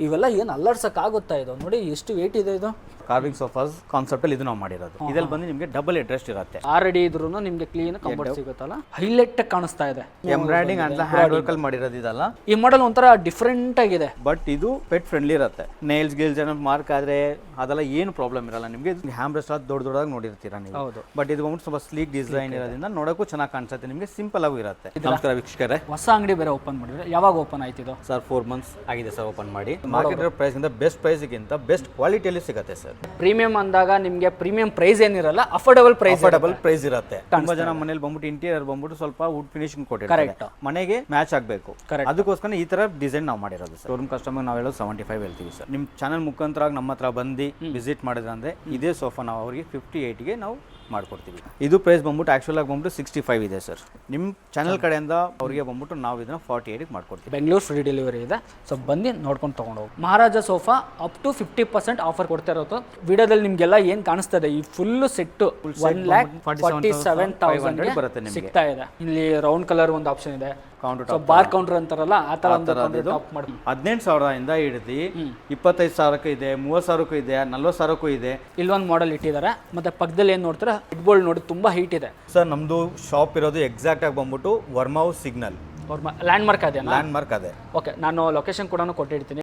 ಇವೆಲ್ಲ ಏನು ಅಲ್ಲಾಡ್ಸಕ್ಕಾಗುತ್ತಾ ಇದು? ನೋಡಿ ಎಷ್ಟು ವೇಟ್ ಇದೆ ಇದು. ಕಾರ್ವಿಂಗ್ ಸೋಫಾಸ್ ಕಾನ್ಸೆಪ್ಟ್ ಅಲ್ಲಿ ಇದು ನಾವು ಮಾಡಿರೋದು. ಇದ್ರಲ್ಲಿ ಬಂದು ನಿಮಗೆ ಡಬಲ್ ಹೆಡ್ ಇರುತ್ತೆ. 6 ಅಡಿ ಇದ್ರೂ ನಿಮಗೆ ಕ್ಲೀನ್ ಕಂಫರ್ಟ್ ಸಿಗುತ್ತಲ್ಲ, ಹೈಲೈಟ್ ಕಾಣಿಸ್ತಾ ಇದೆ. ಎಂಬ್ರಾಯ್ಡಿಂಗ್ ಅಂತ ಹ್ಯಾಂಡ್ ವರ್ಕ್ ಅಲ್ಲಿ ಮಾಡಿರೋದು ಇದಲ್ಲ. ಈ ಮಾಡೆಲ್ ಒಂಥರ ಡಿಫ್ರೆಂಟ್ ಆಗಿದೆ, ಬಟ್ ಇದು ಪೆಟ್ ಫ್ರೆಂಡ್ಲಿ ಇರುತ್ತೆ. ನೇಲ್ಸ್ ಗಿಲ್ಸ್ ಏನೋ ಮಾರ್ಕ್ ಆದ್ರೆ ಅದೆಲ್ಲ ಏನು ಪ್ರಾಬ್ಲಮ್ ಇರಲ್ಲ ನಿಮಗೆ. ಹ್ಯಾಮ್ ಬ್ರಷ್ ದೊಡ್ಡದಾಗಿ ನೋಡಿರ್ತೀರಾ ನೀವು. ಹೌದು. ಬಟ್ ಇದು ಬಂದ್ಬಿಟ್ಟು ಸ್ವಲ್ಪ ಸ್ಲೀಕ್ ಡಿಸೈನ್ ಇರೋದ್ರಿಂದ ನೋಡೋಕ್ಕೂ ಚೆನ್ನಾಗಿ ಕಾಣಿಸುತ್ತೆ ನಿಮಗೆ, ಸಿಂಪಲ್ ಆಗೂ ಇರುತ್ತೆ. ನಮಸ್ಕಾರ ವೀಕ್ಷಕರೇ, ಹೊಸ ಅಂಗಡಿ ಬೇರೆ ಓಪನ್ ಮಾಡಿದ್ರೆ, ಯಾವಾಗ ಓಪನ್ ಆಯ್ತಿದ್ದು ಸರ್? 4 months ಆಗಿದೆ ಸರ್ ಓಪನ್ ಮಾಡಿ. ಮಾರ್ಕೆಟ್ ಪ್ರೈಸ್ ಇಂದ ಬೆಸ್ಟ್ ಪ್ರೈಸ್ಗಿಂತ ಬೆಸ್ಟ್ ಕ್ವಾಲಿಟಿಯಲ್ಲಿ ಸಿಗುತ್ತೆ ಸರ್. ಪ್ರೀಮಿಯಂ ಅಂದಾಗ ನಿಮಗೆ ಪ್ರೀಮಿಯಂ ಪ್ರೈಸ್ ಏನಿರಲ್ಲ, ಅಫೋರ್ಡಬಲ್ ಪ್ರೈಸ್ ಇರುತ್ತೆ. ತುಂಬಾ ಜನ ಮನೇಲಿ ಬಂದ್ಬಿಟ್ಟು ಇಂಟೀರಿಯರ್ ಬಂದ್ಬಿಟ್ಟು ಸ್ವಲ್ಪ ವುಡ್ ಫಿನಿಶಿಂಗ್ ಕೊಟ್ಟಿರ್ತಾರೆ, ಮನೆಗೆ ಮ್ಯಾಚ್ ಆಗಬೇಕು. ಅದಕ್ಕೋಸ್ಕರ ಈ ತರ ಡಿಸೈನ್ ನಾವು ಮಾಡಿರೋದು ಸರ್. ಶೋರೂಮ್ ಕಸ್ಟಮರ್ ನಾವು ಹೇಳೋದು 75 ಹೇಳ್ತೀವಿ ಸರ್. ನಿಮ್ಮ ಚಾನಲ್ ಮುಖಾಂತರ ನಮ್ಮ ಹತ್ರ ಬಂದು ವಿಸಿಟ್ ಮಾಡಿದ್ರೆ ಅಂದ್ರೆ ಇದೇ ಸೋಫಾ ನಾವು ಅವರಿಗೆ 58ಗೆ ನಾವು ಮಾಡ್ಕೊಡ್ತೀವಿ. ಇದು ಪ್ರೈಸ್ ಬಂದ್ಬಿಟ್ಟು ಆಕ್ಚುಲ್ ಆಗಿ ಬಂದ್ಬಿಟ್ಟು 65 ಇದೆ ಸರ್. ನಿಮ್ಮ ಚಾನಲ್ ಕಡೆಯಿಂದ ಅವರಿಗೆ ಬಂದ್ಬಿಟ್ಟು ನಾವು ಇದನ್ನ 48ಗೆ ಮಾಡ್ಕೊಡ್ತೀವಿ. ಬೆಂಗಳೂರು ಫ್ರೀ ಡೆಲಿವರಿ ಇದೆ, ಸೊ ಬಂದು ನೋಡ್ಕೊಂಡು ತೊಗೊಂಡು ಹೋಗಿ. ಮಹಾರಾಜ ಸೋಫಾ ಅಪ್ ಟು 50% ಆಫರ್ ಕೊಡ್ತಾ ಇರೋದು. ವಿಡಿಯೋದಲ್ಲಿ ನಿಮಗೆಲ್ಲ ಏನು ಕಾಣಿಸ್ತದೆ, ಈ ಫುಲ್ ಸೆಟ್ 1,47,500 ಬರುತ್ತೆ ನಿಮಗೆ, ಸಿಗ್ತಾ ಇದೆ. ಇಲ್ಲಿ ರೌಂಡ್ ಕಲರ್ ಒಂದು ಆಪ್ಷನ್ ಇದೆ, ಕೌಂಟರ್ ಬಾರ್ ಕೌಂಟರ್ ಅಂತಾರಲ್ಲ ಆ ತರ ಒಂದು ಟಾಪ್ ಮಾಡಿ 18,000 ಹಿಡಿದು 25,000ಕ್ಕೂ ಇದೆ, 30,000ಕ್ಕೂ ಇದೆ, 40,000ಕ್ಕೂ ಇದೆ. ಇಲ್ಲೊಂದು ಮಾಡೆಲ್ ಇಟ್ಟಿದ್ದಾರೆ. ಮತ್ತೆ ಪಕ್ಕದಲ್ಲಿ ಏನು ನೋಡ್ತಾರೆ, ಹೆಡ್ ಬೋಲ್ಡ್ ನೋಡಿ ತುಂಬಾ ಹೈಟ್ ಇದೆ ಸರ್. ನಮ್ದು ಶಾಪ್ ಇರೋದು ಎಕ್ಸಾಕ್ಟ್ ಆಗಿ ಬಂದ್ಬಿಟ್ಟು ವರ್ಮಾವ್ ಸಿಗ್ನಲ್ ಲ್ಯಾಂಡ್ ಮಾರ್ಕ್ ಅದೇ. ಲ್ಯಾಂಡ್ ಮಾರ್ಕ್ ಅದೇ. ಓಕೆ, ನಾನು ಲೊಕೇಶನ್ ಕೂಡ ಕೊಟ್ಟಿರ್ತೀನಿ.